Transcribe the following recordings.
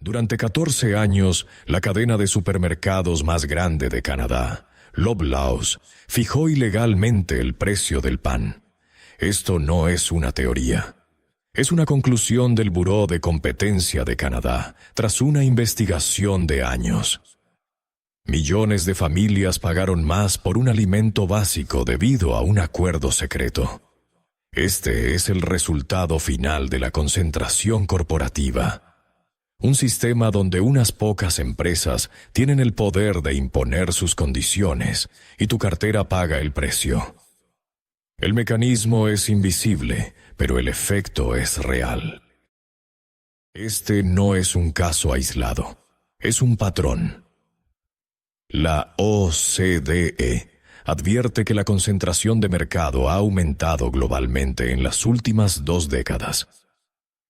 Durante 14 años, la cadena de supermercados más grande de Canadá, Loblaws, fijó ilegalmente el precio del pan. Esto no es una teoría. Es una conclusión del Buró de Competencia de Canadá, tras una investigación de años. Millones de familias pagaron más por un alimento básico debido a un acuerdo secreto. Este es el resultado final de la concentración corporativa. Un sistema donde unas pocas empresas tienen el poder de imponer sus condiciones y tu cartera paga el precio. El mecanismo es invisible, pero el efecto es real. Este no es un caso aislado, es un patrón. La OCDE advierte que la concentración de mercado ha aumentado globalmente en las últimas 2 décadas.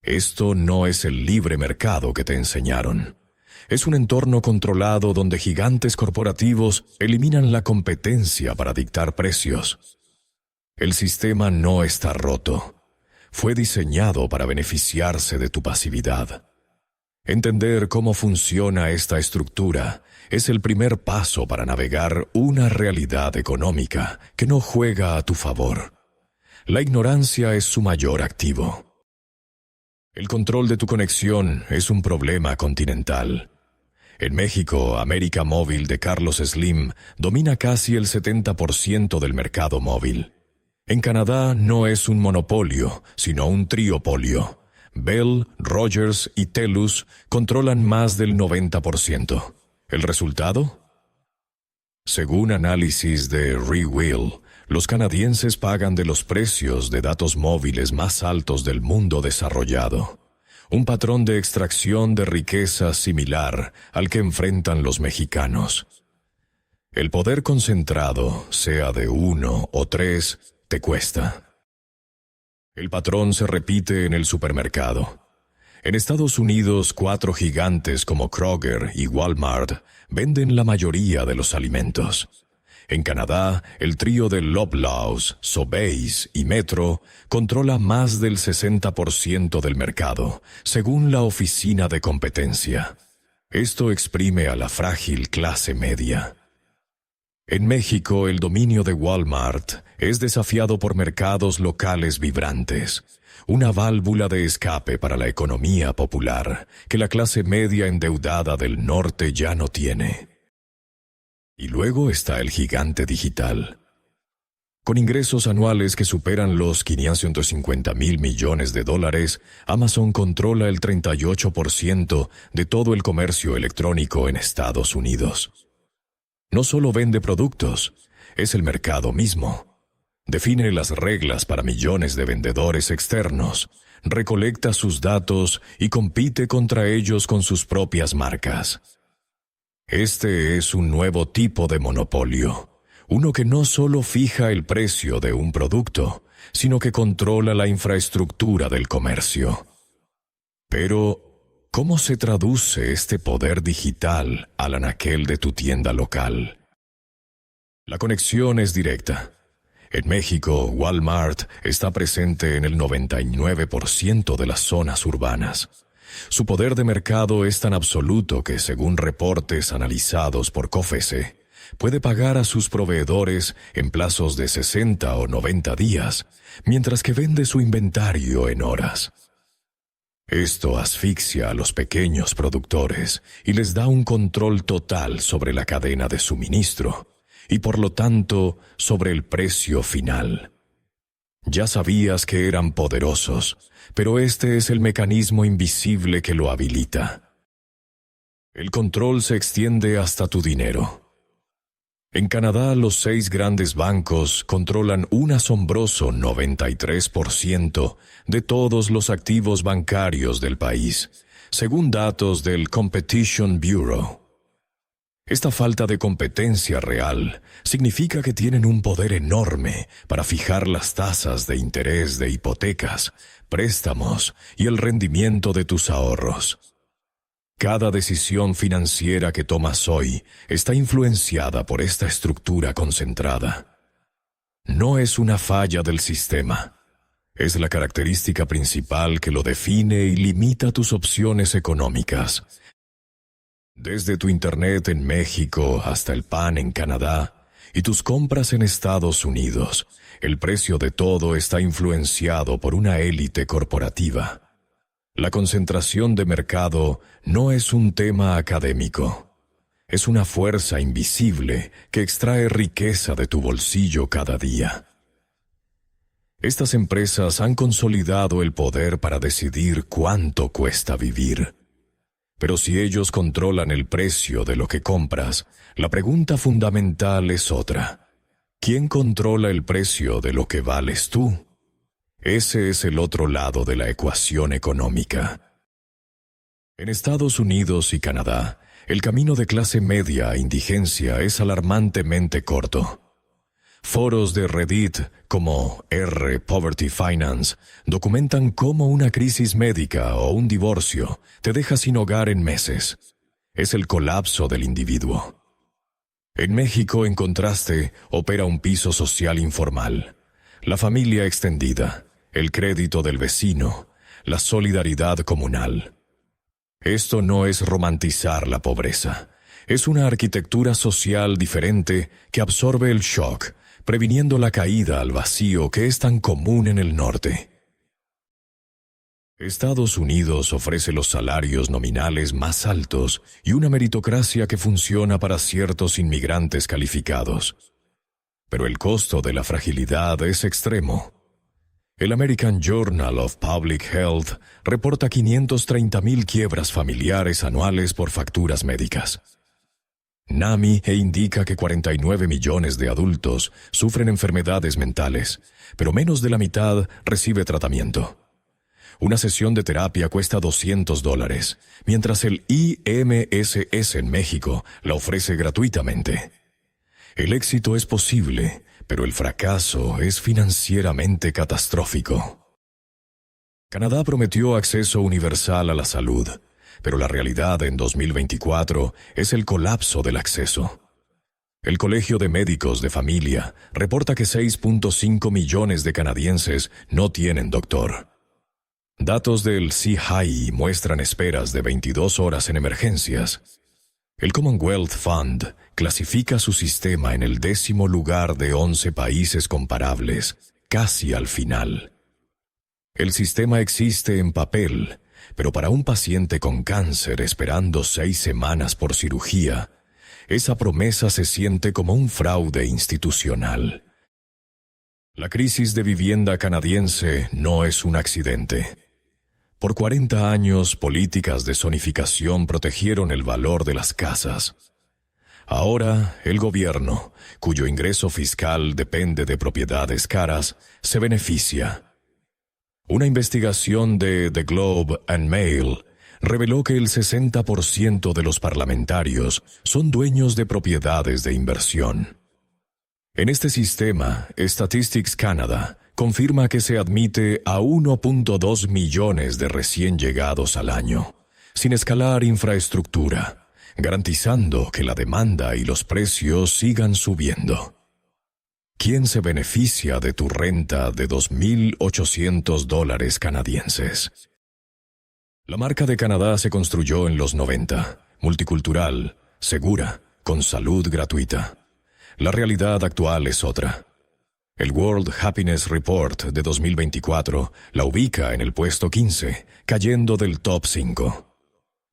Esto no es el libre mercado que te enseñaron. Es un entorno controlado donde gigantes corporativos eliminan la competencia para dictar precios. El sistema no está roto. Fue diseñado para beneficiarse de tu pasividad. Entender cómo funciona esta estructura es el primer paso para navegar una realidad económica que no juega a tu favor. La ignorancia es su mayor activo. El control de tu conexión es un problema continental. En México, América Móvil de Carlos Slim domina casi el 70% del mercado móvil. En Canadá no es un monopolio, sino un triopolio. Bell, Rogers y Telus controlan más del 90%. ¿El resultado? Según análisis de Rewheel, los canadienses pagan de los precios de datos móviles más altos del mundo desarrollado. Un patrón de extracción de riqueza similar al que enfrentan los mexicanos. El poder concentrado, sea de 1 o 3, te cuesta. El patrón se repite en el supermercado. En Estados Unidos, 4 gigantes como Kroger y Walmart venden la mayoría de los alimentos. En Canadá, el trío de Loblaws, Sobeys y Metro controla más del 60% del mercado, según la Oficina de Competencia. Esto exprime a la frágil clase media. En México, el dominio de Walmart es desafiado por mercados locales vibrantes, una válvula de escape para la economía popular que la clase media endeudada del norte ya no tiene. Y luego está el gigante digital. Con ingresos anuales que superan los $550,000 millones, Amazon controla el 38% de todo el comercio electrónico en Estados Unidos. No solo vende productos, es el mercado mismo. Define las reglas para millones de vendedores externos, recolecta sus datos y compite contra ellos con sus propias marcas. Este es un nuevo tipo de monopolio, uno que no solo fija el precio de un producto, sino que controla la infraestructura del comercio. Pero, ¿cómo se traduce este poder digital al anaquel de tu tienda local? La conexión es directa. En México, Walmart está presente en el 99% de las zonas urbanas. Su poder de mercado es tan absoluto que, según reportes analizados por COFECE, puede pagar a sus proveedores en plazos de 60 o 90 días, mientras que vende su inventario en horas. Esto asfixia a los pequeños productores y les da un control total sobre la cadena de suministro y, por lo tanto, sobre el precio final. Ya sabías que eran poderosos, pero este es el mecanismo invisible que lo habilita. El control se extiende hasta tu dinero. En Canadá, los 6 grandes bancos controlan un asombroso 93% de todos los activos bancarios del país, según datos del Competition Bureau. Esta falta de competencia real significa que tienen un poder enorme para fijar las tasas de interés de hipotecas, préstamos y el rendimiento de tus ahorros. Cada decisión financiera que tomas hoy está influenciada por esta estructura concentrada. No es una falla del sistema, Es la característica principal que lo define y limita tus opciones económicas. Desde tu internet en México hasta el pan en Canadá y tus compras en Estados Unidos, el precio de todo está influenciado por una élite corporativa. La concentración de mercado no es un tema académico. Es una fuerza invisible que extrae riqueza de tu bolsillo cada día. Estas empresas han consolidado el poder para decidir cuánto cuesta vivir. Pero si ellos controlan el precio de lo que compras, la pregunta fundamental es otra. ¿Quién controla el precio de lo que vales tú? Ese es el otro lado de la ecuación económica. En Estados Unidos y Canadá, el camino de clase media a indigencia es alarmantemente corto. Foros de Reddit como Poverty Finance documentan cómo una crisis médica o un divorcio te deja sin hogar en meses. Es el colapso del individuo. En México, en contraste, opera un piso social informal, la familia extendida, el crédito del vecino, la solidaridad comunal. Esto no es romantizar la pobreza, es una arquitectura social diferente que absorbe el shock, previniendo la caída al vacío que es tan común en el norte. Estados Unidos ofrece los salarios nominales más altos y una meritocracia que funciona para ciertos inmigrantes calificados. Pero el costo de la fragilidad es extremo. El American Journal of Public Health reporta 530,000 quiebras familiares anuales por facturas médicas. NAMI indica que 49 millones de adultos sufren enfermedades mentales, pero menos de la mitad recibe tratamiento. Una sesión de terapia cuesta $200, mientras el IMSS en México la ofrece gratuitamente. El éxito es posible, pero el fracaso es financieramente catastrófico. Canadá prometió acceso universal a la salud, pero la realidad en 2024 es el colapso del acceso. El Colegio de Médicos de Familia reporta que 6.5 millones de canadienses no tienen doctor. Datos del CHI muestran esperas de 22 horas en emergencias. El Commonwealth Fund clasifica su sistema en el 10º lugar de 11 países comparables, casi al final. El sistema existe en papel, pero para un paciente con cáncer esperando 6 semanas por cirugía, esa promesa se siente como un fraude institucional. La crisis de vivienda canadiense no es un accidente. Por 40 años, políticas de zonificación protegieron el valor de las casas. Ahora, el gobierno, cuyo ingreso fiscal depende de propiedades caras, se beneficia. Una investigación de The Globe and Mail reveló que el 60% de los parlamentarios son dueños de propiedades de inversión. En este sistema, Statistics Canada confirma que se admite a 1.2 millones de recién llegados al año, sin escalar infraestructura, garantizando que la demanda y los precios sigan subiendo. ¿Quién se beneficia de tu renta de $2,800 canadienses? La marca de Canadá se construyó en los 90, multicultural, segura, con salud gratuita. La realidad actual es otra. El World Happiness Report de 2024 la ubica en el puesto 15, cayendo del top 5.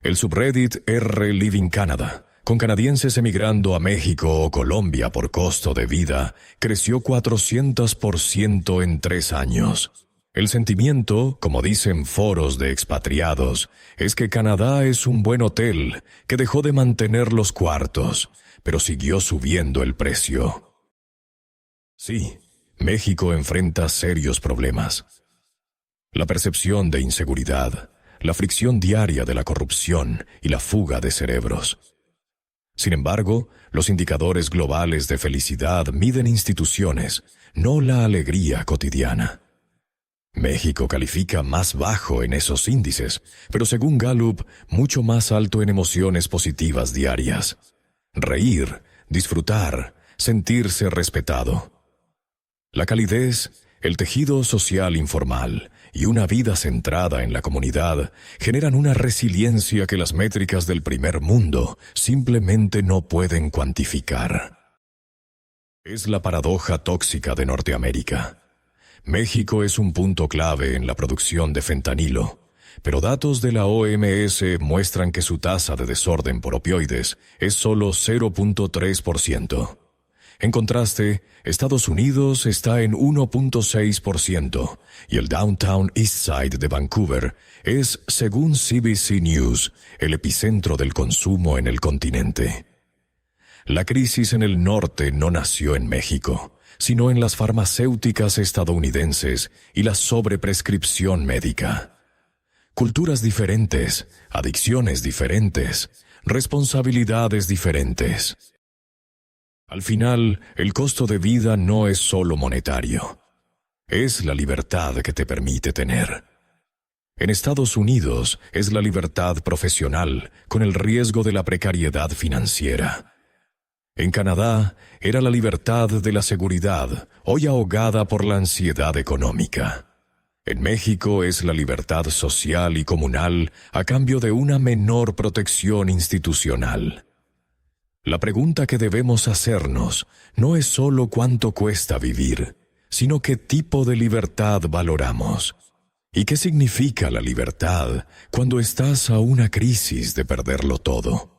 El subreddit Living Canada, con canadienses emigrando a México o Colombia por costo de vida, creció 400% en 3 años. El sentimiento, como dicen foros de expatriados, es que Canadá es un buen hotel que dejó de mantener los cuartos, pero siguió subiendo el precio. Sí, México enfrenta serios problemas. La percepción de inseguridad, la fricción diaria de la corrupción y la fuga de cerebros. Sin embargo, los indicadores globales de felicidad miden instituciones, no la alegría cotidiana. México califica más bajo en esos índices, pero según Gallup, mucho más alto en emociones positivas diarias. Reír, disfrutar, sentirse respetado. La calidez El tejido social informal y una vida centrada en la comunidad generan una resiliencia que las métricas del primer mundo simplemente no pueden cuantificar. Es la paradoja tóxica de Norteamérica. México es un punto clave en la producción de fentanilo, pero datos de la OMS muestran que su tasa de desorden por opioides es solo 0.3%. En contraste, Estados Unidos está en 1.6% y el Downtown Eastside de Vancouver es, según CBC News, el epicentro del consumo en el continente. La crisis en el norte no nació en México, sino en las farmacéuticas estadounidenses y la sobreprescripción médica. Culturas diferentes, adicciones diferentes, responsabilidades diferentes. Al final, el costo de vida no es solo monetario. Es la libertad que te permite tener. En Estados Unidos es la libertad profesional con el riesgo de la precariedad financiera. En Canadá era la libertad de la seguridad, hoy ahogada por la ansiedad económica. En México es la libertad social y comunal a cambio de una menor protección institucional. La pregunta que debemos hacernos no es solo cuánto cuesta vivir, sino qué tipo de libertad valoramos. ¿Y qué significa la libertad cuando estás a una crisis de perderlo todo?